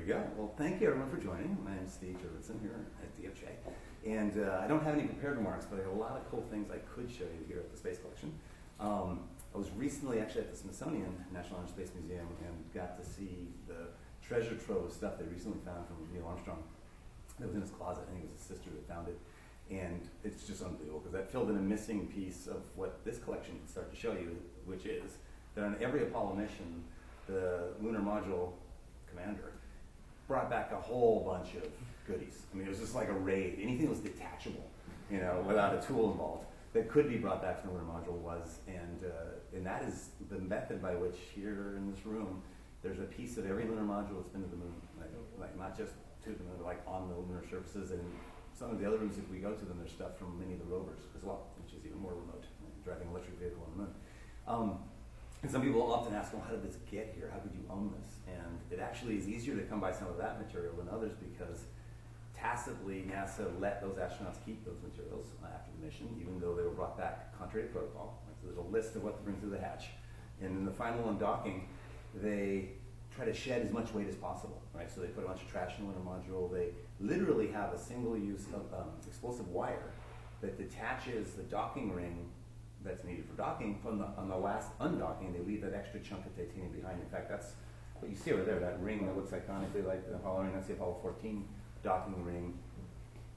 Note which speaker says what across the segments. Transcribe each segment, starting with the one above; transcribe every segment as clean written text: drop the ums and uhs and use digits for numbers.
Speaker 1: we go. Well, thank you everyone for joining. My name is Steve Jurvetson here at DFJ. And I don't have any prepared remarks, but I have a lot of cool things I could show you here at the Space Collection. I was recently actually at the Smithsonian National Air and Space Museum and got to see the treasure trove of stuff they recently found from Neil Armstrong. It was in his closet. I think it was his sister that found it. And it's just unbelievable because that filled in a missing piece of what this collection can start to show you, which is that on every Apollo mission, the lunar module commander brought back a whole bunch of goodies. I mean, it was just like a raid. Anything that was detachable, you know, without a tool involved, that could be brought back from the lunar module was, and that is the method by which here in this room, there's a piece of every lunar module that's been to the moon, like not just to the moon, but like on the lunar surfaces. And some of the other rooms, if we go to them, there's stuff from many of the rovers as well, which is even more remote, driving an electric vehicle on the moon. And some people often ask, well, how did this get here? How did you own this? And it actually is easier to come by some of that material than others because tacitly NASA let those astronauts keep those materials after the mission, even though they were brought back contrary to protocol. Right? So there's a list of what to bring through the hatch. And in the final undocking, they try to shed as much weight as possible. Right? So they put a bunch of trash in the lunar module. They literally have a single-use explosive wire that detaches the docking ring that's needed for docking. On the last undocking, they leave that extra chunk of titanium behind. In fact, that's what you see over there, that ring that looks iconically like the Apollo ring. That's the Apollo 14 docking ring.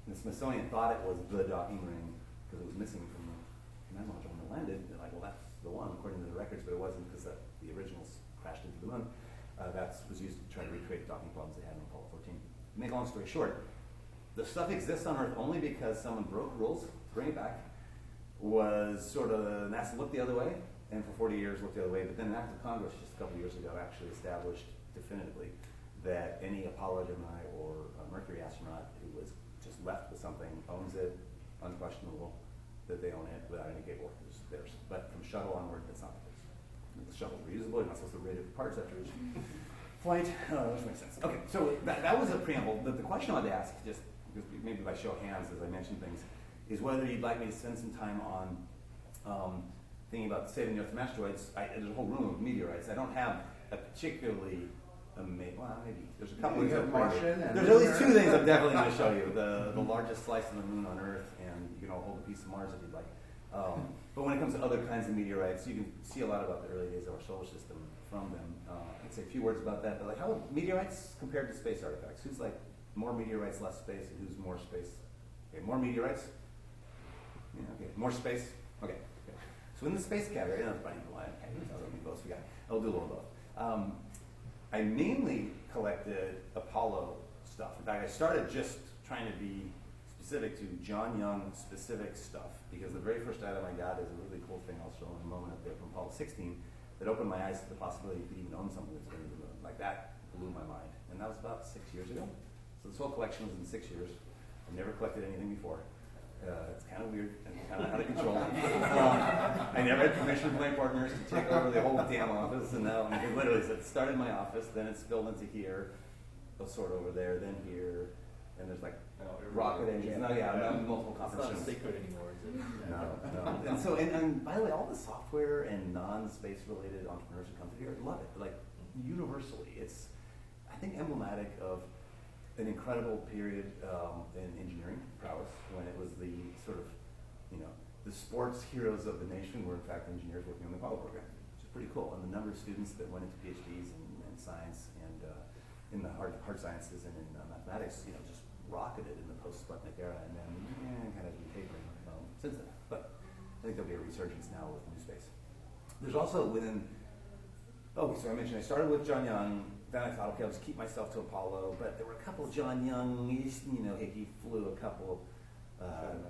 Speaker 1: And the Smithsonian thought it was the docking ring because it was missing from the command module when it landed. They're like, well, that's the one, according to the records, but it wasn't because the originals crashed into the moon. That was used to try to recreate docking problems they had in Apollo 14. To make a long story short, the stuff exists on Earth only because someone broke rules to bring it back. Was sort of, NASA looked the other way, and for 40 years looked the other way, but then an act of Congress just a couple of years ago actually established definitively that any Apollo, Gemini, or Mercury astronaut who was just left with something owns it, unquestionable, that they own it without any paperwork. It's theirs. But from shuttle onward, that's not the case. The shuttle's reusable, you're not supposed to rate it parts after each flight. Which makes sense. Okay, so that was a preamble. The question I wanted to ask, just maybe by show of hands as I mentioned things, is whether you'd like me to spend some time on thinking about saving the Earth from asteroids. There's a whole room of meteorites. I don't have a particularly amazing, well, maybe. There's a couple of things. There's at least two things I'm definitely going to show you. The largest slice of the moon on Earth, and you can all hold a piece of Mars if you'd like. But when it comes to other kinds of meteorites, you can see a lot about the early days of our solar system from them. I'd say a few words about that. But like, how are meteorites compared to space artifacts? Who's like more meteorites, less space, and who's more space? Okay, more meteorites. Yeah, okay, more space. Okay. So in the space category, that's funny. I'll do a little both. I mainly collected Apollo stuff. In fact, I started just trying to be specific to John Young specific stuff because the very first item I got is a really cool thing I'll show in a moment up there from Apollo 16 that opened my eyes to the possibility you could even own something that's going to the moon. Like that blew my mind. And that was about 6 years ago. So this whole collection was in 6 years. I've never collected anything before. It's kind of weird and kind of out of control. I never had permission from my partners to take over the whole damn office, and now it literally it started in my office, then it spilled into here, a sort over there, then here, and there's like rocket engines. No, multiple conference rooms. It's not secret anymore, is it? No. And so, and by the way, all the software and non-space related entrepreneurs who come through here love it. Like universally, it's I think emblematic of an incredible period in engineering prowess when it was the sort of, the sports heroes of the nation were in fact engineers working on the Apollo program, which is pretty cool. And the number of students that went into PhDs in science and in the hard sciences and in mathematics, just rocketed in the post-Sputnik era and then kind of been tapering since then. But I think there'll be a resurgence now with new space. There's also within, so I mentioned I started with John Young. Then I thought, okay, I'll just keep myself to Apollo. But there were a couple of John Young, he flew a couple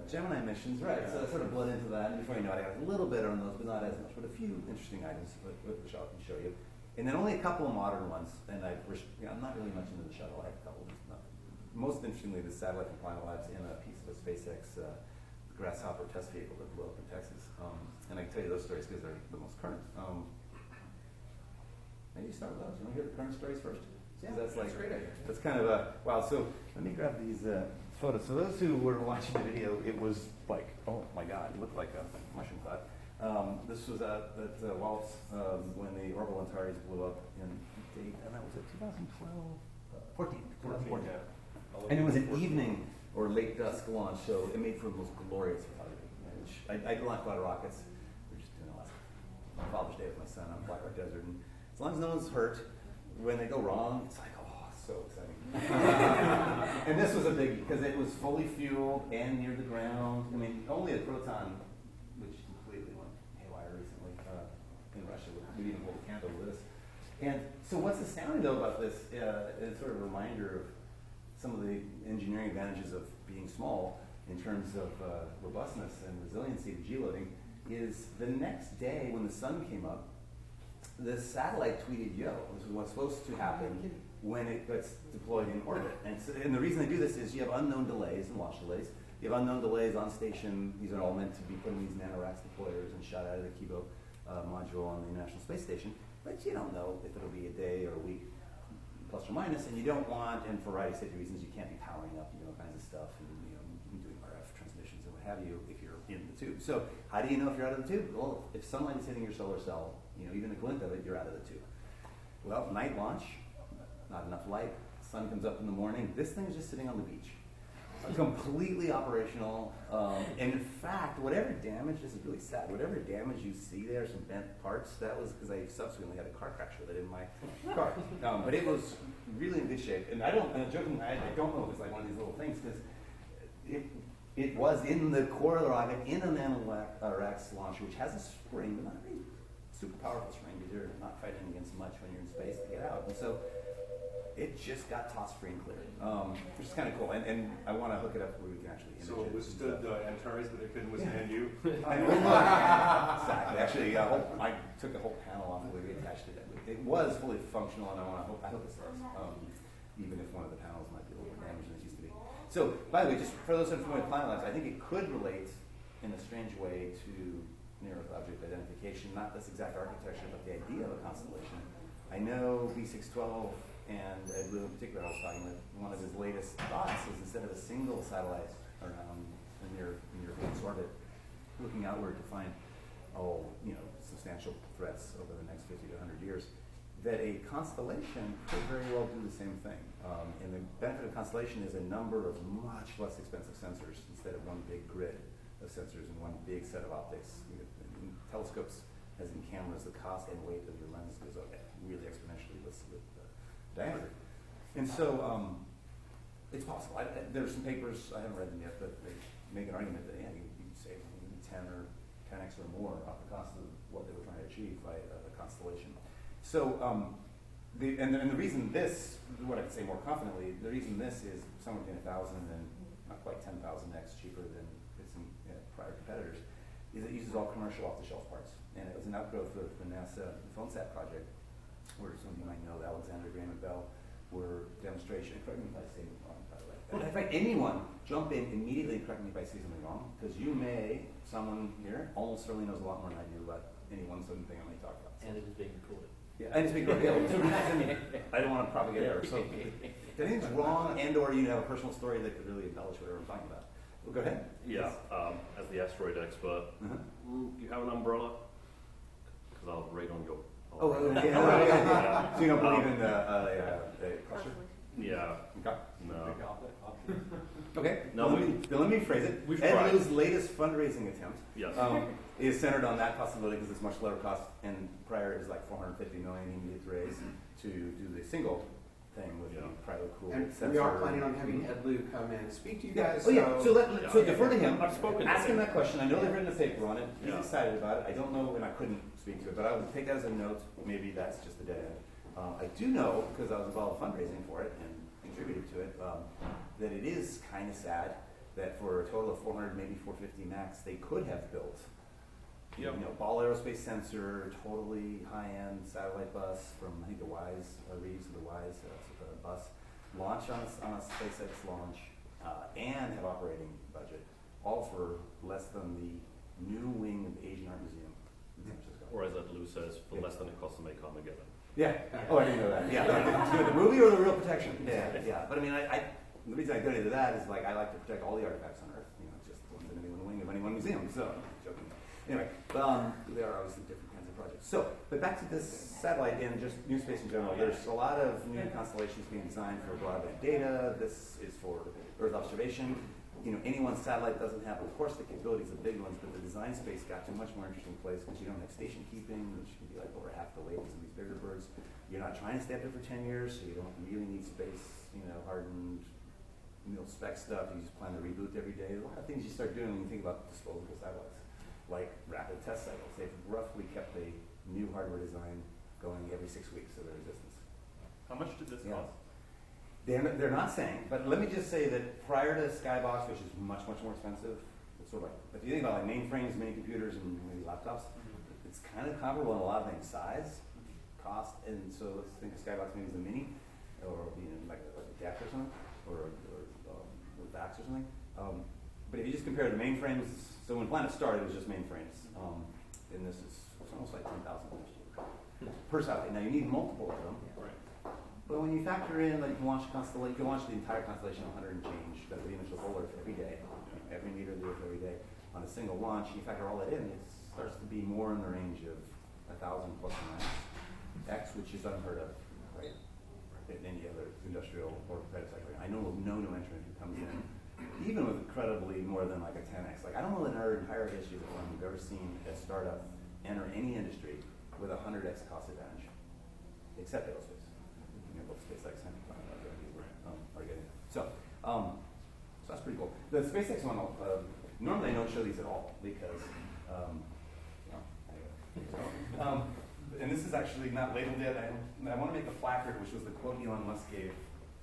Speaker 1: Gemini missions, right? So I sort of bled into that. And before you know it, I got a little bit on those, but not as much. But a few interesting items, which I can show you. And then only a couple of modern ones. And I'm not really much into the shuttle. I have a couple. Most interestingly, the satellite from Planet Labs and a piece of a SpaceX Grasshopper test vehicle that blew up in Texas. And I can tell you those stories because they're the most current. Maybe start with those. You want to hear the current stories first?
Speaker 2: Yeah,
Speaker 1: that's
Speaker 2: a great idea.
Speaker 1: That's kind of a, wow. So let me grab these photos. So those who were watching the video, it was like, oh my God, it looked like a mushroom cloud. This was at Waltz when the orbital Antares blew up in, and that was at 2012. 14.
Speaker 2: 14. Yeah.
Speaker 1: And it was an evening or late dusk launch, so it made for the most glorious photography. I launched a lot of rockets. We were just doing Father's Day with my son on Black Rock Desert, and as long as no one's hurt, when they go wrong, it's like, oh, so exciting. And this was a biggie because it was fully fueled and near the ground. I mean, only a Proton, which completely went haywire recently in Russia, would even hold a candle to this. And so what's astounding though about this is sort of a reminder of some of the engineering advantages of being small in terms of robustness and resiliency to G-loading is the next day when the sun came up, the satellite tweeted, yo, this is what's supposed to happen when it gets deployed in orbit. And the reason they do this is you have unknown delays and launch delays. You have unknown delays on station. These are all meant to be put in these nanoracks deployers and shot out of the Kibo module on the International Space Station. But you don't know if it'll be a day or a week, plus or minus, and you don't want, and for a variety of safety reasons, you can't be powering up, all kinds of stuff, and doing RF transmissions and what have you if you're in the tube. So how do you know if you're out of the tube? Well, if sunlight is hitting your solar cell, even a glint of it, you're out of the tube. Well, night launch, not enough light, sun comes up in the morning, this thing is just sitting on the beach. Completely operational, and in fact, whatever damage, this is really sad, whatever damage you see there, some bent parts, that was because I subsequently had a car crash with it in my car. But it was really in good shape, and I don't know if it's like one of these little things, because it was in the core of the rocket, in a nanoracks launch, which has a spring, but not a very super powerful spring, because you're not fighting against much when you're in space to get out. And so it just got tossed free and clear, which is kind of cool. And I want to hook it up where we can actually image
Speaker 2: it. So it withstood Antares, but it couldn't withstand you?
Speaker 1: Exactly. Actually, I took a whole panel off the way we attached it. It was fully functional, and I hope it stays, even if one of the panels might be a little more damaged than it used to be. So, by the way, just for those unfamiliar with Planet Labs, I think it could relate in a strange way to near-Earth object identification, not this exact architecture, but the idea of a constellation. I know B612 and Ed Blue in particular, I was talking with, one of his latest thoughts is instead of a single satellite around near Earth's orbit, looking outward to find, substantial threats over the next 50 to 100 years, that a constellation could very well do the same thing. And the benefit of constellation is a number of much less expensive sensors instead of one big grid of sensors and one big set of optics. In telescopes, as in cameras, the cost and weight of your lens goes up really exponentially with diameter. And so it's possible. There's some papers, I haven't read them yet, but they make an argument that you save 10 or 10x or more off the cost of what they were trying to achieve by a constellation. So the reason this, what I can say more confidently, the reason this is somewhere between 1,000 and not quite 10,000x cheaper than some prior competitors is it uses all commercial off-the-shelf parts. And it was an outgrowth of the NASA PhoneSat project, where some of you might know Alexander Graham and Bell were demonstration. Correct me if I say wrong, by the way. In fact, anyone jump in immediately and correct me if I say something wrong, because someone here almost certainly knows a lot more than I do about any one certain thing I may talk about.
Speaker 3: And it is being recorded.
Speaker 1: Yeah, and it's being recorded. I don't want to propagate error. So if anything's wrong or you have a personal story that could really embellish whatever I'm talking about, well, go ahead.
Speaker 4: Yeah, as the asteroid expert, you have an umbrella? Because I'll rate on your...
Speaker 1: So you don't believe in the cluster?
Speaker 4: Yeah.
Speaker 1: Okay.
Speaker 4: No.
Speaker 1: Okay.
Speaker 4: No,
Speaker 1: let me phrase it. Ed Blue's latest fundraising attempt is centered on that possibility because it's much lower cost, and prior is like $450 million he needed to raise to do the single thing with the cryo cool sensor.
Speaker 5: And we are planning on having Ed Blue come in and speak to you guys.
Speaker 1: So defer to him.
Speaker 4: I've spoken.
Speaker 1: Ask him that question. I know they've written a paper on it. He's excited about it. I don't know, and I couldn't speak to it, but I would take that as a note. Maybe that's just a dead end. I do know, because I was involved in fundraising for it and contributed to it, that it is kind of sad that for a total of 400, maybe 450 max, they could have built Ball Aerospace sensor, totally high-end satellite bus from, I think, the Wise, Reeves of the Wise bus, launch on a SpaceX launch, and have operating budget, all for less than the new wing of the Asian Art Museum in San Francisco.
Speaker 4: Or as Ed Blue says, for less than it costs to make Armageddon.
Speaker 1: Yeah. Oh, I didn't know that. Yeah. The movie or the real protection? Yeah. But I mean, the reason I go into that is I like to protect all the artifacts on Earth. Just the ones in any one wing of any one museum. So, joking. Anyway, there are obviously different kinds of projects. But back to this satellite and just new space in general. There's a lot of new constellations being designed for broadband data. This is for Earth observation. Any one satellite doesn't have, of course, the capabilities of big ones, but the design space got to a much more interesting place because you don't have station keeping, which can be like over half the weight of some of these bigger birds. You're not trying to stay up there for 10 years, so you don't really need space, hardened, spec stuff. You just plan to reboot every day. A lot of things you start doing when you think about disposable satellites, like rapid test cycles. They've roughly kept a new hardware design going every 6 weeks of their existence.
Speaker 2: How much did this cost?
Speaker 1: They're not saying, but let me just say that prior to Skybox, which is much, much more expensive, it's sort of like, if you think about like mainframes, mini computers, and maybe laptops, it's kind of comparable in a lot of things, size, cost, and so let's think of Skybox maybe as a mini, or like a DAC or something, or VAX or something. But if you just compare the mainframes, so when Planet started, it was just mainframes, and this is almost like 10,000 per satellite. Now you need multiple of them.
Speaker 2: Right.
Speaker 1: But when you factor in that you can launch a constellation, you can launch the entire constellation 100 and change, that's the image of the whole Earth every day, every meter of the Earth every day, on a single launch, you factor all that in, it starts to be more in the range of 1,000 plus or minus X, which is unheard of, right? In any other industrial or competitive sector. I know of no new entrant who comes in, even with incredibly more than like a 10X. Like I don't know in our entire history of the firm we've ever seen a startup enter any industry with a 100X cost advantage, except aerospace. Both SpaceX and are getting it. So that's pretty cool. The SpaceX one, normally I don't show these at all because, and this is actually not labeled yet. I want to make a placard, which was the quote Elon Musk gave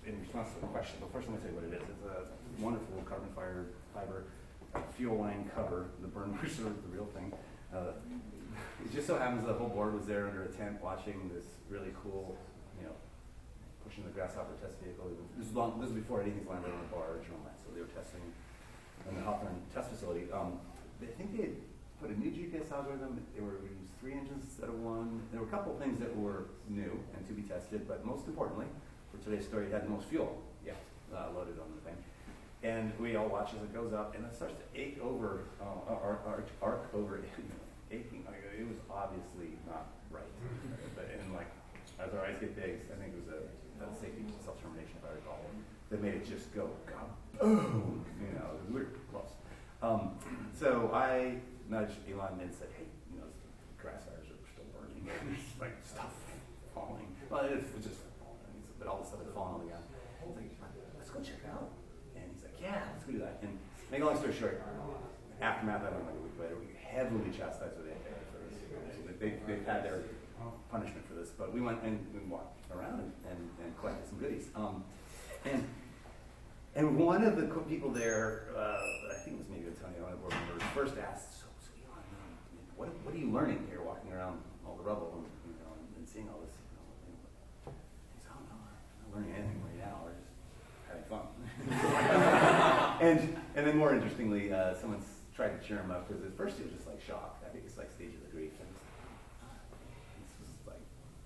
Speaker 1: in response to the question. But first, let me tell you what it is. It's a wonderful carbon fiber fuel line cover. The burn booster is the real thing. It just so happens the whole board was there under a tent watching this really cool, pushing the Grasshopper test vehicle. This was before anything's landed on a barge and all that, so they were testing in the Hawthorne test facility. I think they had put a new GPS algorithm. They were using 3 engines instead of 1. There were a couple of things that were new and to be tested, but most importantly, for today's story, it had the most fuel loaded on the thing. And we all watch as it goes up, and it starts to arc over, aching. It was obviously not right. And like, as our eyes get big, I think it was a safety self-termination, if I recall, that made it just go, boom, we were close. So I nudged Elon and said, hey, grass fires are still burning. There's like stuff falling. Well, it was just falling, but all the stuff had fallen on the ground. He's like, let's go check it out. And he's like, yeah, let's go do that. And make a long story short, aftermath, I don't know, like a week later, we heavily chastised with the FAA for this. They've had their punishment for this, but we went and we walked around and collected some goodies. And one of the people there, I think it was maybe Antonio, one of the board members, first asked, so Elon, what are you learning here, walking around all the rubble and seeing all this? He said, oh no, I'm not learning anything right now. We're just having fun. and then more interestingly, someone tried to cheer him up because at first he was just like shocked. I think it's like stage of the grief. And this was like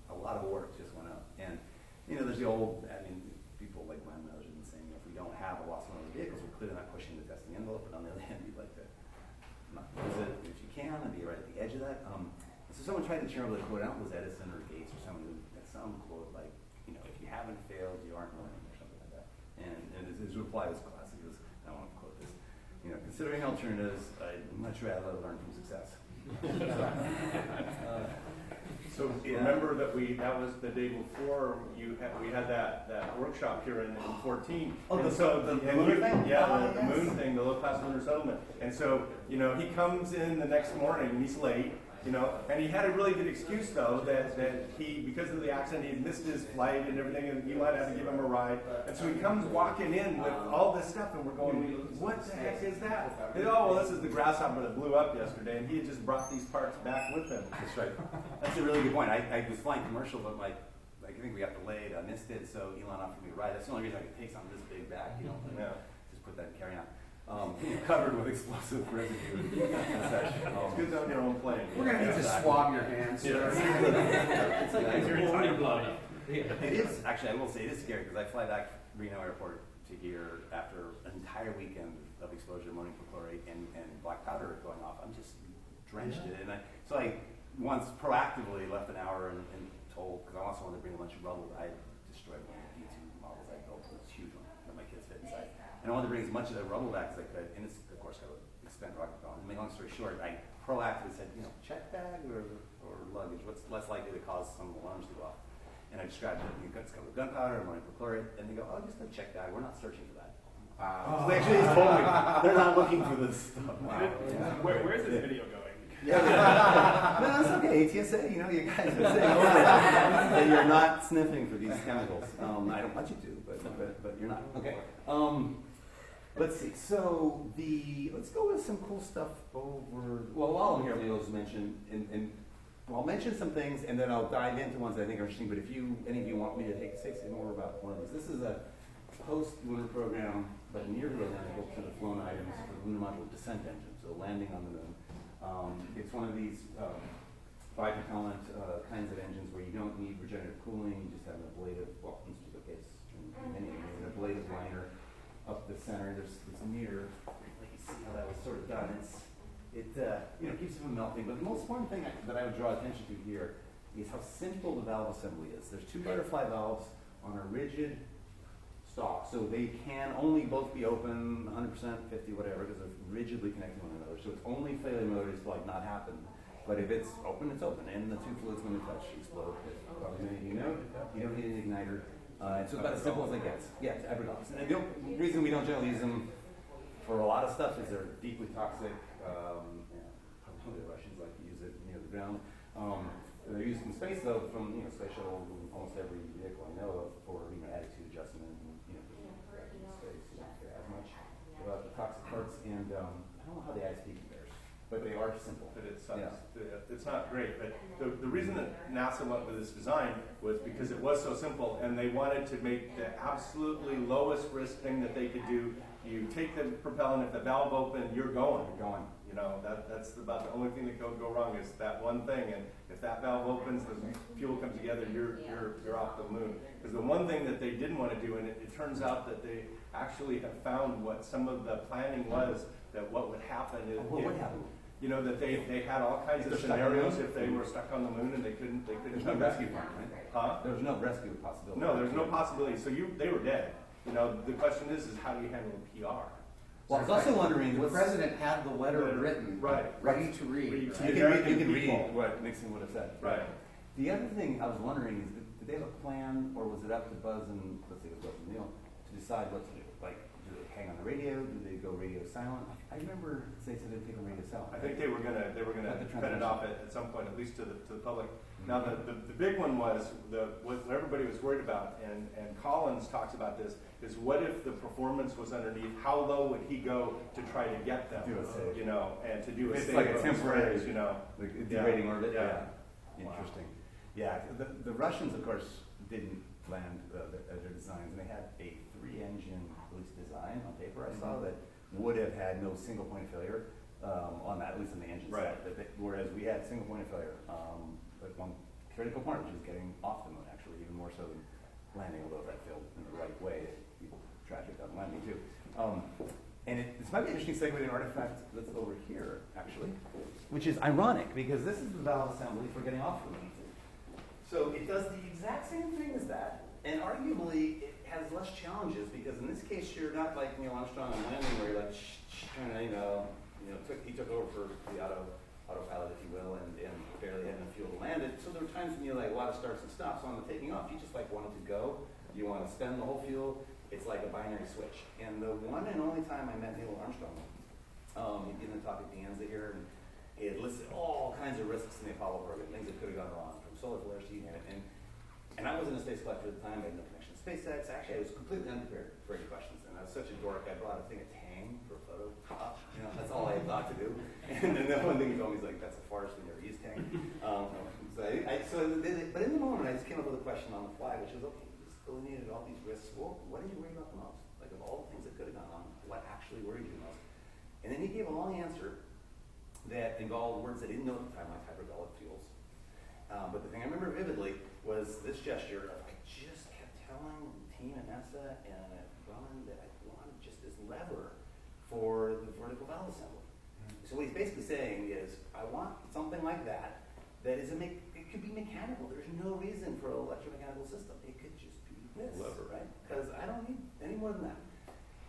Speaker 1: a lot of work just went up. And there's the old, people like Glenn Miller have been saying, if we don't have a loss of one of the vehicles, we're clearly not pushing the testing envelope. But on the other hand, you'd like to not use it if you can and be right at the edge of that. So someone tried to cheer over the quote. I don't know if it was Edison or Gates or someone who had some quote like, if you haven't failed, you aren't learning or something like that. And his reply was classic. He goes, I don't want to quote this. Considering alternatives, I'd much rather learn from success.
Speaker 2: So remember that was the day before we had that workshop here in 14.
Speaker 1: Oh,
Speaker 2: and
Speaker 1: the lunar thing?
Speaker 2: Yeah, the moon thing, the low-cost lunar settlement. And so, he comes in the next morning and he's late, and he had a really good excuse though that he, because of the accident, he missed his flight and everything, and Eli had to give him a ride. And so he comes walking in with all this stuff, and we're going, what the heck is that? And, oh, well, this is the grasshopper that blew up yesterday, and he had just brought these parts back with him.
Speaker 1: That's right. That's a really good point. I was flying commercial, but I think we got delayed. I missed it, so Elon offered me a ride. That's the only reason I could take something this big back. Just put that in carry-on. Covered with explosive residue.
Speaker 2: It's good on your own plane.
Speaker 5: We're going to need to swab your hands, sir.
Speaker 1: It's like
Speaker 4: Your entire body.
Speaker 1: It is, actually, I will say, it is scary because I fly back Reno Airport to here after an entire weekend of exposure to ammonium perchlorate and black powder going off. I'm just drenched in it. And so I once proactively left an hour and told, because I also wanted to bring a bunch of rubble. I destroyed one of the D2 models I built, it was a huge one that my kids fit inside. And I wanted to bring as much of that rubble back as I could, and it's, of course, got to expend rocket propellant. To make a long story short, I proactively said, check bag or luggage, what's less likely to cause some alarms to go off? And I described it, it's covered with gunpowder, ammonium perchlorate, and they go, oh, just a check bag, we're not searching for that. So they actually told me, they're not looking for this stuff. Wow.
Speaker 2: Yeah. Where's this video going?
Speaker 1: Yeah. No, that's okay. TSA, you guys are saying that you're not sniffing for these chemicals. I don't want you to, but you're not. Okay. Let's see. So let's go with some cool stuff over. Well, while I'm here, I'll just mention I'll mention some things, and then I'll dive into ones that I think are interesting. But if any of you want me to say more about one of these, this is a post-lunar program, but nearly identical to the flown items for the lunar module descent engine, so landing on the moon. It's one of these bipropellant kinds of engines where you don't need regenerative cooling, you just have an ablative, well, in this particular case, an ablative liner up the center. There's this mirror. Let you see how that was sort of done. It keeps it from melting. But the most important thing that I would draw attention to here is how simple the valve assembly is. There's two butterfly valves on a rigid stalk, so they can only both be open 100%, 50, whatever, because they're rigidly connected to one another. So it's only failure mode is like not happen. But if it's open, it's open, and the two fluids when they touch explode. Probably many of you know. You don't need an igniter. It's about as simple as it gets. Yeah, it's Everdogs. And the reason we don't generally use them for a lot of stuff is they're deeply toxic. Probably the Russians like to use it near the ground. They're used in space though, from space shuttle, almost every vehicle I know of for attitude adjustment and space. You don't care as much about the toxic parts, and I don't know how the ISP compares, but they are simple.
Speaker 2: But it sucks. Yeah. It's not great. But the reason that NASA went with this design was because it was so simple, and they wanted to make the absolutely lowest risk thing that they could do. You take the propellant, if the valve open, you're going. That's about the only thing that could go wrong is that one thing. And if that valve opens, the fuel comes together, you're off the moon. Because the one thing that they didn't want to do, and it turns out that they actually have found what some of the planning was, that what would happen is that they had all kinds of scenarios if they were stuck on the moon and they couldn't
Speaker 1: There's no rescue plan, right?
Speaker 2: Huh?
Speaker 1: There's no rescue possibility.
Speaker 2: No, there's no possibility. So they were dead. The question is how do you handle the PR?
Speaker 1: Well, I was also wondering,
Speaker 5: the president had the letter written, ready to read.
Speaker 1: You can read what Nixon would have said.
Speaker 2: Right.
Speaker 1: The other thing I was wondering is, did they have a plan, or was it up to Buzz and, let's say it was Buzz and Neil, to decide what to do? Like, do they hang on the radio? Do they go radio silent? I remember they said they'd take a radio silent.
Speaker 2: I think they were gonna cut it off at some point, at least to the public. Now the big one was what everybody was worried about, and Collins talks about this, is what if the performance was underneath? How low would he go to try to get them? And to do a
Speaker 1: it's like a temporary,
Speaker 2: like
Speaker 1: degrading orbit.
Speaker 2: Yeah.
Speaker 1: Interesting. Yeah, the Russians, of course, didn't land their designs, and they had a 3-engine, at least design on paper I saw that would have had no single point of failure on that, at least on the engine side. Whereas we had single point of failure. But one critical point, which is getting off the moon, actually, even more so than landing, although that failed in the right way. People tragic on landing too. And this might be an interesting segue to an artifact that's over here, actually, which is ironic because this is the valve assembly for getting off the moon. So it does the exact same thing as that, and arguably it has less challenges because in this case you're not like Neil Armstrong on landing where you're like trying to he took over for the autopilot, if you will, and barely had enough fuel to land it. So there were times when you a lot of starts and stops on the taking off. You just wanted to go. You want to spend the whole fuel. It's like a binary switch. And the one and only time I met Neil Armstrong, he'd given a talk at Pienza here, and he had listed all kinds of risks in the Apollo program, things that could have gone wrong, from solar flares to you name it. And I wasn't a space collector at the time. I had no connection to SpaceX. Actually, I was completely unprepared for any questions. And I was such a dork. I brought a thing of Tang for a photo. That's all I had thought to do. And then the one thing he told me is like, that's a farce. We never use Tang. But in the moment, I just came up with a question on the fly, which was, okay, you just delineated all these risks. Well, what did you worry about the most? Like, of all the things that could have gone on, what actually worried you the most? And then he gave a long answer that involved words I didn't know at the time, like hyperbolic fuels. But the thing I remember vividly was this gesture of I just kept telling the team at NASA and at Grumman that I wanted just this lever for the vertical valve assembly. So what he's basically saying is, I want something like that that is it could be mechanical. There's no reason for an electromechanical system. It could just be this, right? Because I don't need any more than that.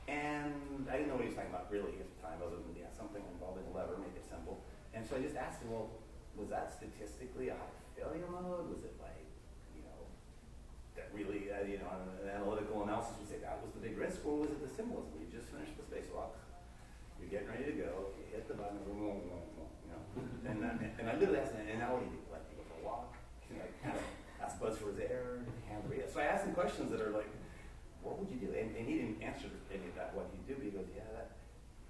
Speaker 1: And I didn't know what he was talking about really at the time, other than something involving a lever, make it simple. And so I just asked him, well, was that statistically a high failure mode? Was it like, that really, an analytical analysis would say that was the big risk, or was it the symbolism? You just finished the spacewalk, you're getting ready to go, you hit the button, and I literally asked him, and now what do you do? Like, you go for a walk? Can I kind of ask Buzz for his air? So I asked him questions that are like, what would you do? And he didn't answer any of that, what he'd do, but he goes,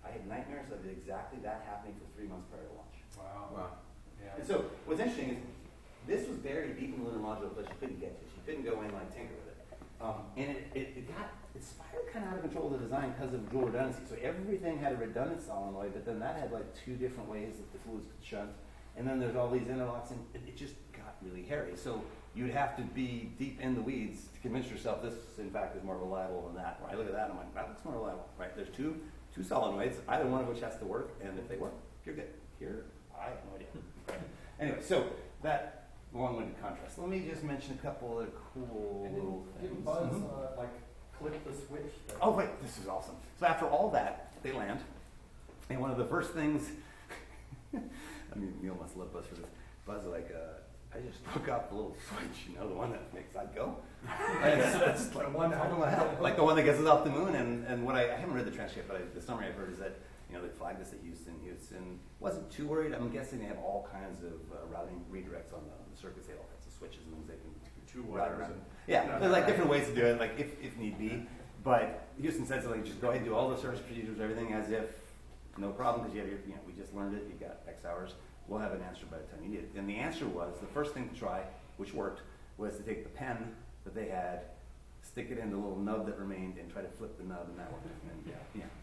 Speaker 1: I had nightmares of exactly that happening for 3 months prior to launch.
Speaker 5: Wow.
Speaker 1: Yeah. And so what's interesting is this was buried deep in the lunar module, but she couldn't get to it. She couldn't go in like tinker with it. And it spiraled kind of out of control of the design because of dual redundancy. So everything had a redundant solenoid, but then that had like 2 different ways that the fluids could shunt. And then there's all these interlocks, and it just got really hairy. So you'd have to be deep in the weeds to convince yourself this, in fact, is more reliable than that. When I look at that, I'm like, that looks more reliable, right? There's two solenoids, either one of which has to work, and if they work, you're good. Here, I have no idea. Right? Anyway, so that long-winded contrast. Let me just mention a couple other cool little things.
Speaker 3: Didn't Buzz click the switch?
Speaker 1: Oh, wait, this is awesome. So after all that, they land, and one of the first things, I mean, Neil must love Buzz for this. Buzz I just took out the little switch, the one that makes that go. It's like one like the one that gets us off the moon. And what I haven't read the transcript, but the summary I've heard is that they flagged this at Houston. Houston wasn't too worried. I'm guessing they have all kinds of routing redirects on the circuits. They have all kinds of switches and things they can route around. Yeah, there's like different ways to do it, like if need be. But Houston said something, just go ahead and do all the service procedures, everything as if no problem, because you have we just learned it. You got X hours. We'll have an answer by the time you need it. And the answer was, the first thing to try, which worked, was to take the pen that they had, stick it in the little nub that remained, and try to flip the nub, and that worked. And,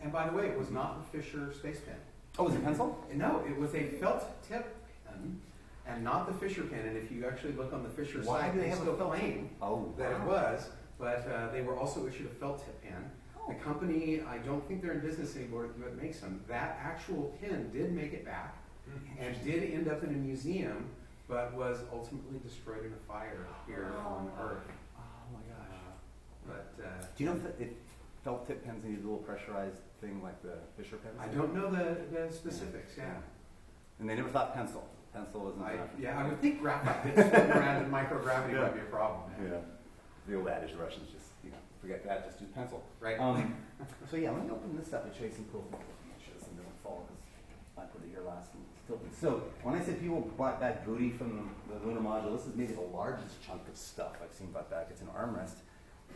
Speaker 5: And by the way, it was not the Fisher space pen.
Speaker 1: Oh, was it pencil?
Speaker 5: No, it was a felt tip pen, and not the Fisher pen. And if you actually look on the Fisher side,
Speaker 1: do they have
Speaker 5: still
Speaker 1: a felt
Speaker 5: claim that it was, but they were also issued a felt tip pen. The company, I don't think they're in business anymore, but makes them. That actual pen did make it back, and did end up in a museum, but was ultimately destroyed in a fire here on Earth.
Speaker 1: Oh my gosh.
Speaker 5: But
Speaker 1: do you know if felt tip pens need a little pressurized thing like the Fisher pens?
Speaker 5: I don't know the specifics. Yeah.
Speaker 1: And they never thought pencil. Pencil wasn't enough.
Speaker 5: Yeah, I would think graphite bits floating around in microgravity might be a problem.
Speaker 1: Yeah. The old adage, the Russians just forget that, just use pencil.
Speaker 5: Right.
Speaker 1: So yeah, let me open this up and show you some cool things. Show some different fall because I put it here last and still. So when I say people brought back booty from the lunar module, this is maybe the largest chunk of stuff I've seen brought back. It's an armrest.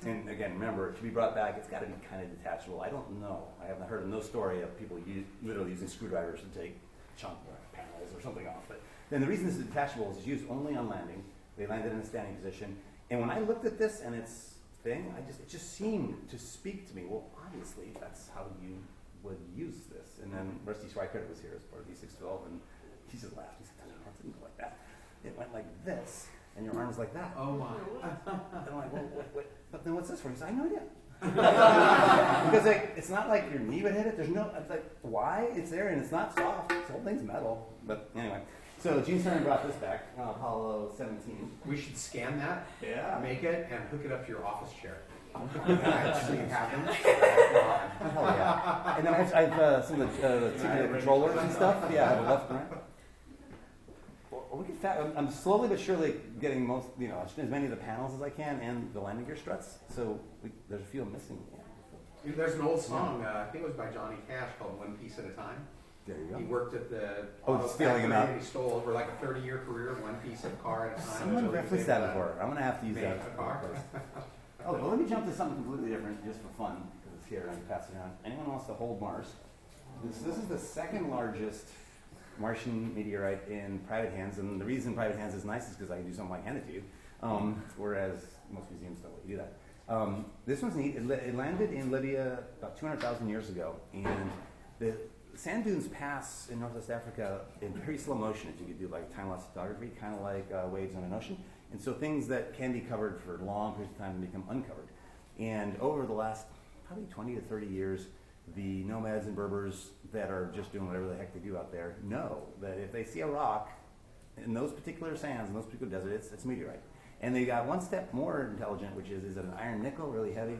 Speaker 1: And again, remember, to be brought back, it's got to be kind of detachable. I don't know. I haven't heard of no story of people literally using screwdrivers to take chunk panels or something off. But then the reason this is detachable is it's used only on landing. They landed in a standing position. And when I looked at this and its thing, it just seemed to speak to me. Well, obviously, that's how you would use this. And then Rusty Schweikert was here as part of D612, and he just laughed. He said, no, it didn't go like that. It went like this, and your arm's like that.
Speaker 5: Oh, my.
Speaker 1: And I'm like, well, but then what's this for? He said, I have no idea. Because it's not like your knee would hit it. There's no, it's like, why? It's there, and it's not soft. This whole thing's metal. But anyway. So Gene Cernan brought this back, Apollo 17.
Speaker 5: We should scan that, make it, and hook it up to your office chair. So you have them.
Speaker 1: Hell yeah. And then I have some of the controllers and stuff. Yeah, left and right. Well, I'm slowly but surely getting as many of the panels as I can and the landing gear struts. So there's a few missing.
Speaker 5: There's an old song, I think it was by Johnny Cash, called One Piece at a Time.
Speaker 1: There you go.
Speaker 5: He worked at the
Speaker 1: stealing them out.
Speaker 5: He stole over like a 30-year career, one piece of car at a time.
Speaker 1: Someone referenced that before. I'm going to have to use that.
Speaker 5: A car.
Speaker 1: Oh, well, let me jump to something completely different just for fun, because it's here and I can pass it around. Anyone wants to hold Mars? This is the second largest Martian meteorite in private hands, and the reason private hands is nice is because I can do something like hand it to you, whereas most museums don't let you do that. This one's neat. It landed in Libya about 200,000 years ago, and the sand dunes pass in Northwest Africa in very slow motion if you could do like time-lapse photography, kind of like waves on an ocean. And so things that can be covered for long periods of time become uncovered. And over the last probably 20 to 30 years, the nomads and Berbers that are just doing whatever the heck they do out there know that if they see a rock in those particular sands, in those particular deserts, it's a meteorite. And they got one step more intelligent, which is it an iron nickel, really heavy?